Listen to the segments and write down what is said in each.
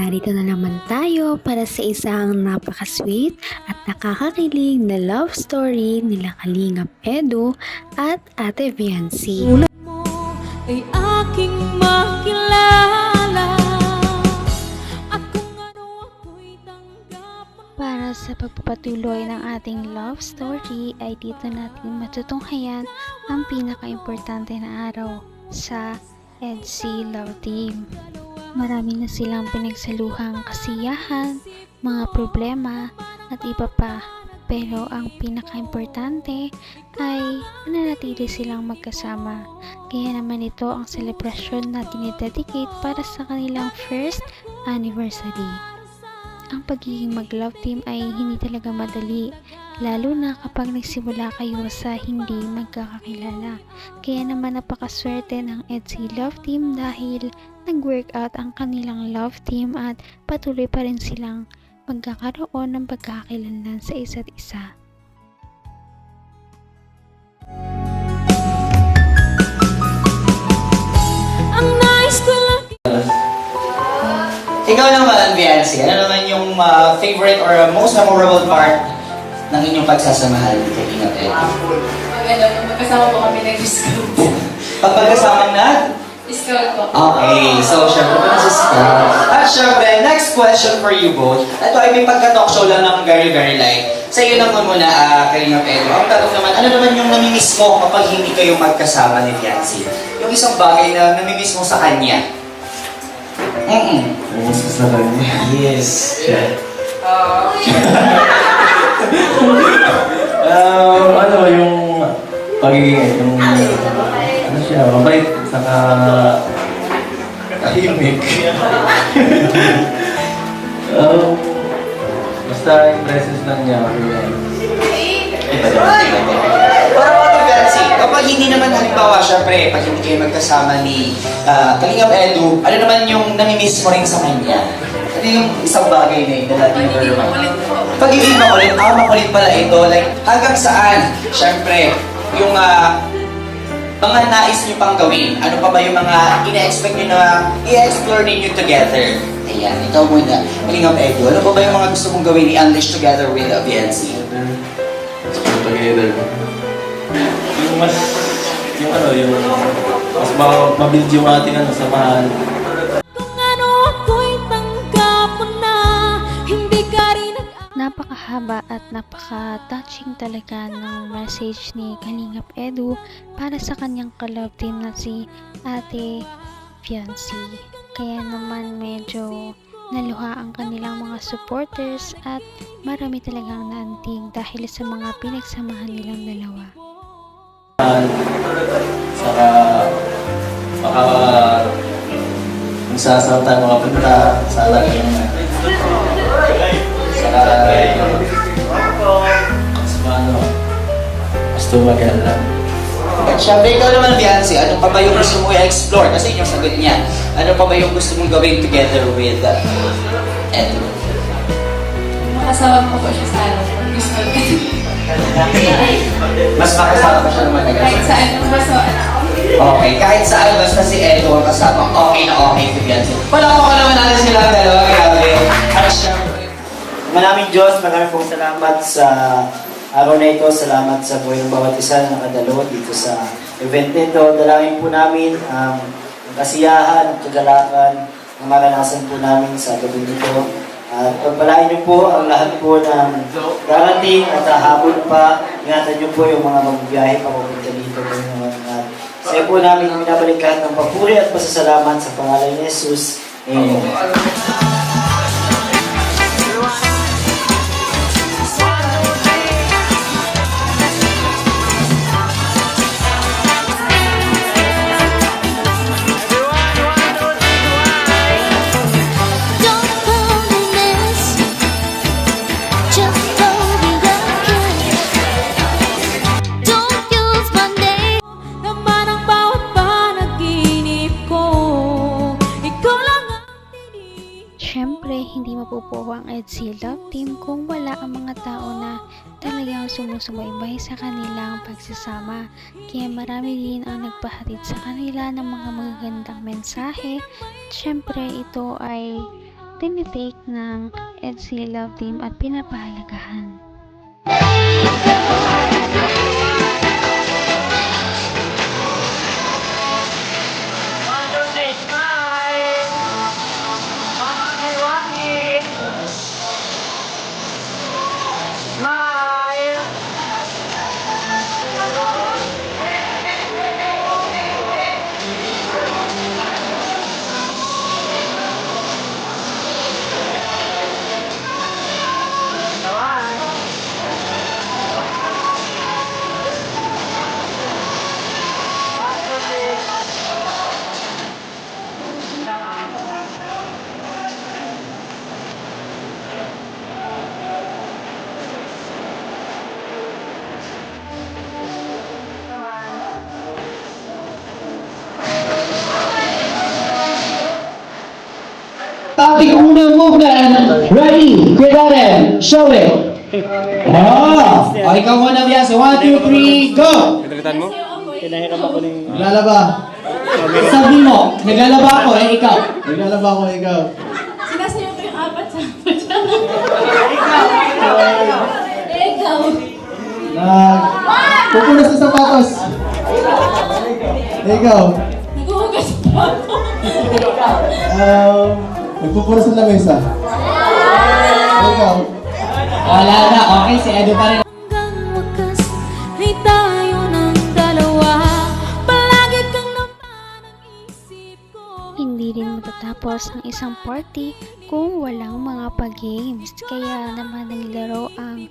narito na naman tayo para sa isang napaka-sweet at nakakakilig na love story nila Kalingap Edu at Ate Viancy. Sulat mo ay aking makilala at kung ano ako'y tanggap mo. Para sa pagpapatuloy ng ating love story ay dito natin matutunghayan ang pinaka-importante na araw sa EDC Love Team. Marami na silang pinagsaluhang kasiyahan, mga problema at iba pa. Pero ang pinaka-importante ay nananatili silang magkasama. Kaya naman ito ang selebrasyon na dinededicate para sa kanilang first anniversary. Ang pagiging mag-love team ay hindi talaga madali, lalo na kapag nagsimula kayo sa hindi magkakakilala. Kaya naman napakaswerte ng EDC Love Team dahil nag-work out ang kanilang love team at patuloy pa rin silang magkakaroon ng pagkakakilanlan sa isa't isa. Ang nais ko lang. Ikaw naman, Viancy, ano naman yung favorite or most memorable part ng inyong pagsasamahan kay Kalingap Edu? Maganda po, magkasama po kami nag-scout. Pag magkasama na? Scout po. Okay, so syempre pa sa scout. At syempre, next question for you both. Ito ay may pagka-talk show lang ng very light. Sa iyo naman muna, Kalingap Edu. Ang tanong naman, ano naman yung namimiss mo kapag hindi kayo magkasama ni Viancy? Yung isang bagay na namimiss mo sa kanya? Namimiss na kanya. Yes. Ano yung pagiging, yung, ano siya, mabait, saka tahimik. Basta yung presence lang niya. Parang Ate Viancy, kapag hindi naman halimbawa, syempre, pag hindi kayo magkasama ni Kalingap Edu, ano naman yung namimiss mo rin sa kanya? Ano yung isang bagay na yun? Hindi makulit po. Pagiging makulit, makulit pala ito. Like, hanggang saan? Syempre, yung mga nais nyo pang gawin. Ano pa ba yung mga ina-expect nyo na i-explore ninyo together? Ayan, ikaw muna. Kalingap Edu, ano pa ba yung mga gusto mong gawin i-unleash together with Viancy? Together. Yung mas, yung ano, yung mas mabuild yung ating samahan. Kung ano ako'y tanggap mo na, hindi ka rin Napakahaba at napaka-touching talaga ng message ni Kalingap Edu para sa kanyang ka-love team na si Ate Viancy. Kaya naman medyo naluha ang kanilang mga supporters at marami talagang naantig dahil sa mga pinagsamahan nilang dalawa. Saka baka kung saan tayo makapunta, sana yung saka mas maganda. At syempre, ikaw naman, Viancy, ano pa ba yung gusto mo i-explore? Kasi yung sagot niya, ano pa ba yung gusto mong gawin together with Edu? Makasama po po siya sa ano. Gusto ko. Mas makasama pa siya naman na Kahit saan po ba so Okay, kahit saan basta si Edu ang kasama, okay na okay si Viancy. Palakpakan naman natin sila ang dalawa, grabe. At syempre, Maraming Diyos, maraming pong salamat sa araw na ito. Salamat sa buhay ng bawat isa na nakadalo dito sa event nito. Dalangin po namin ang kasiyahan at kagalakan na maranasan po namin sa gabi nito. At pagpalain niyo po ang lahat po ng darating at hahabol pa. Ingatan niyo po yung mga magbiyahe papupunta dito. At sa iyo po namin binabalik lahat ng papuri at pasasalamat sa pangalan ni Jesus. Amen. Don't call me miss, just hold me Don't use my name. Naman ang bawat panaginip ko, ikaw lang ang Siyempre, hindi mapupuho ang EDC Love Team kung wala ang mga tao na talagang sumusubaybay sa kanilang pagsasama. Kaya marami din ang nagpahatid sa kanila ng mga magagandang mensahe. Siyempre, ito ay tinitake ng EDSI Love Team at pinapahalagahan. Topic unang movement. Ready, get at him. Show it. Oh, ikaw muna, Bias. 1, 2, 3, go! Pinahiram ako ng... Naglalaba. Sabi mo, naglalaba ako, ikaw. Naglalaba ako, ikaw. Sinasayo ko yung apat sa Ikaw. Pupunas sa sapatos. Ikaw. Naghuhugas pa ako. Nagpupunas sa lamesa. Ikaw. Wala na, okay, si Edu pa rin. Hanggang wakas ay tayo ng dalawa. Palagi kang naman ang isip ko. Hindi rin matatapos ang isang party kung walang mga pag-games. Kaya naman naglaro ang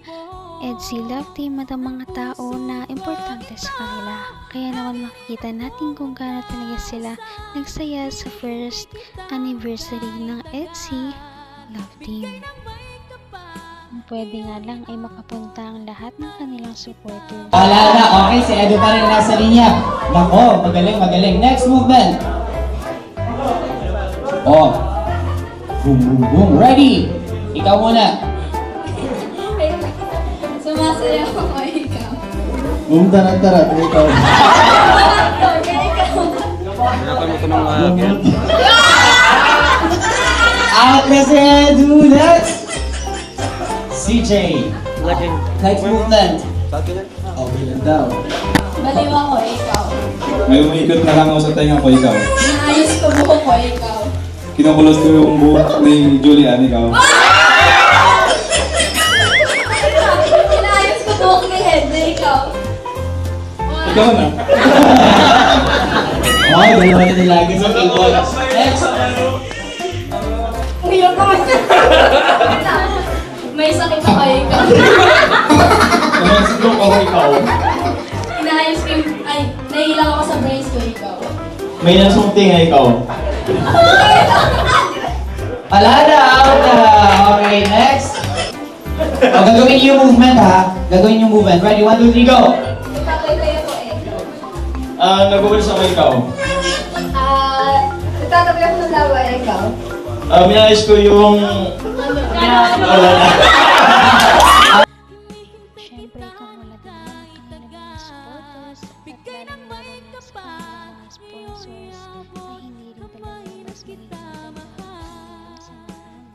EDSI Love Team at ang mga tao na importante sa kanila. Kaya naman makikita natin kung gaano talaga sila nagsaya sa first anniversary ng EDSI Love Team. Kung pwede nga lang ay makapunta ang lahat ng kanilang supporters. Wala na, okay, si Edu pa rin nasa linya. Nako, magaling, magaling. Next movement. Oh. Boom, boom, boom. Ready? Ikaw muna. Sumasayaw ako ikaw. Boom, tarat, tarat. Ikaw. Out na si Edu. Next. CJ. Next movement. Okay lang daw. Baliw ako ikaw. May umikot na lang ako sa tenga ko, ikaw. Inaayos ko buhok ko ikaw. Kinukulos ko yung buhok ni Julian, ikaw. Inaayos ko buhok ni Hedde ikaw. Ikaw na. Okay, dalawa na nilagay sa table. Next. Ang hirap naman. May sakit ako ikaw. Namansin ko ako, ikaw. Inaayos ko yung... Ay, nahilang ako sa brace ko ikaw. May nasumting nga ikaw. Wala na, out na. Okay, next. O, gagawin niyo yung movement, ha? Gagawin yung movement. Ready? 1, 2, 3, go! Nagtatayo ko Nag-uwalis ako ikaw. Nagtatayo ako ng lawa ikaw. Minayos ko yung... Wala na. Siyempre kung wala din ang kanilang mga supporters at lalong-lalo na sa kanilang mga sponsors ay hindi rin talaga mas magiging maganda ang samahan.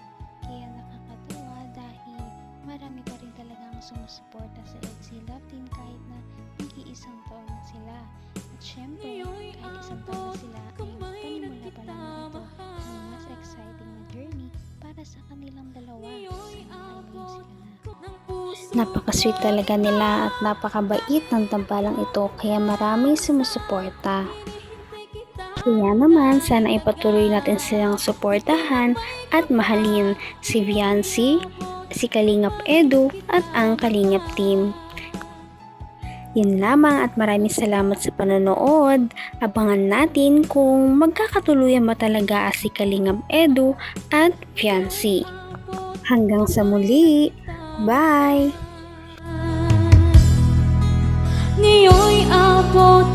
Kaya nakakatuwa dahil marami pa rin talagang sumusuporta sa EDSI Love Team kahit na nag-iisang taon na sila. At siyempre kahit isang taon na sila ay panimula pa lang ito ng mas exciting na journey para sa kanilang dalawa. Sana ngayon sila na. Napaka-sweet talaga nila at napakabait ng tambalang ito kaya maraming sumusuporta. Kaya naman sana ipatuloy natin silang suportahan at mahalin si Viancy, si Kalingap Edu at ang Kalingap Team. Yun lamang at maraming salamat sa panonood. Abangan natin kung magkakatuluyan ba talaga si Kalingap Edu at Viancy. Hanggang sa muli! Bye! Ngayon'y abot